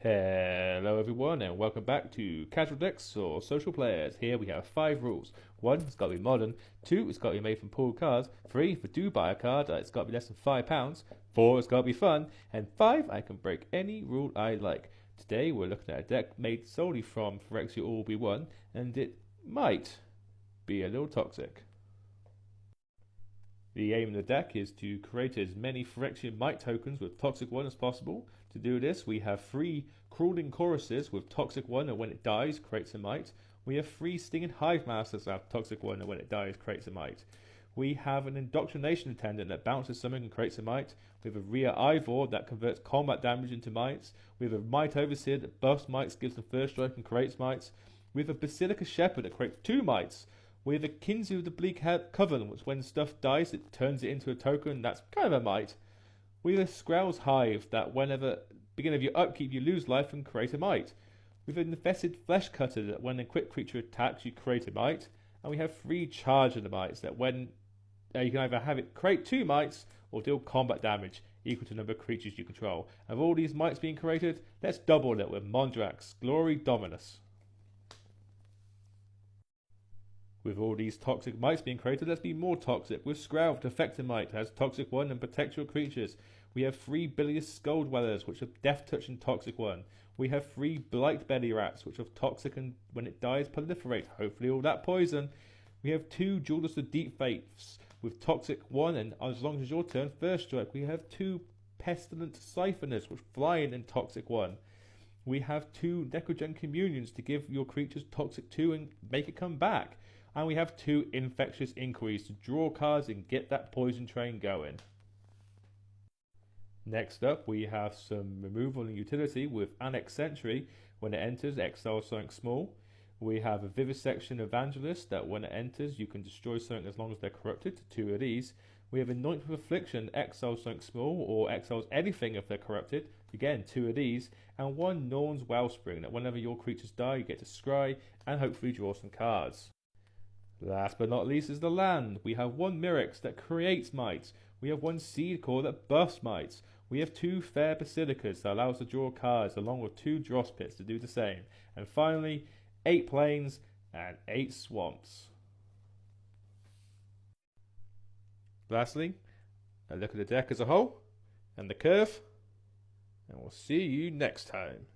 Hello everyone and welcome back to Casual Decks or Social Players. Here we have 5 rules. 1, it's got to be modern. 2, it's got to be made from pooled cards. 3, if I do buy a card, it's got to be less than £5. 4, it's got to be fun. And 5, I can break any rule I like. Today we're looking at a deck made solely from Phyrexia All Be One, and it might be a little toxic. The aim of the deck is to create as many Phyrexia Mite tokens with Toxic 1 as possible. To do this, we have 3 Crawling Choruses with Toxic 1 and when it dies, creates a Mite. We have 3 Stinging Hive Masters that have Toxic 1 and when it dies, creates a Mite. We have an Indoctrination Attendant that bounces something and creates a Mite. We have a Rhea Ivor that converts combat damage into Mites. We have a Mite Overseer that buffs Mites, gives them first strike and creates Mites. We have a Basilica Shepherd that creates 2 Mites. We have a Kinzu of the Bleak Coven, which when stuff dies, it turns it into a token. That's kind of a Mite. We have a Skrell's Hive that whenever beginning of your upkeep you lose life and create a Mite. We have an Infested Flesh Cutter that when an equipped creature attacks you create a Mite. And we have 3 Charge of the Mites that when you can either have it create 2 Mites or deal combat damage equal to the number of creatures you control. And with all these Mites being created, let's double it with Mondrax, Glory Dominus. With all these toxic mites being created, let's be more toxic. With Skrell, Defector Mite has Toxic 1 and protects your creatures. We have 3 Bilious Skull Dwellers, which have Death Touch and Toxic 1. We have 3 Blight Belly Rats, which have Toxic and when it dies, proliferate. Hopefully all that poison. We have 2 Jewelers of Deep Faiths with Toxic 1 and as long as your turn, first strike. We have 2 Pestilent Siphoners, which fly in and Toxic 1. We have 2 Necrogen Communions to give your creatures Toxic 2 and make it come back. And we have 2 Infectious Inquiries to draw cards and get that poison train going. Next up, we have some removal and utility with Annex Sentry. When it enters, exile something small. We have a Vivisection Evangelist that when it enters, you can destroy something as long as they're corrupted. 2 of these. We have Anoint with Affliction, exile something small or exiles anything if they're corrupted. Again, 2 of these. And 1 Norn's Wellspring that whenever your creatures die, you get to scry and hopefully draw some cards. Last but not least is the land. We have 1 Mirrex that creates Mites. We have 1 Seed Core that buffs Mites. We have 2 Fair Basilicas that allows us to draw cards along with 2 Dross Pits to do the same. And finally, 8 Plains and 8 Swamps. Lastly, a look at the deck as a whole and the curve. And we'll see you next time.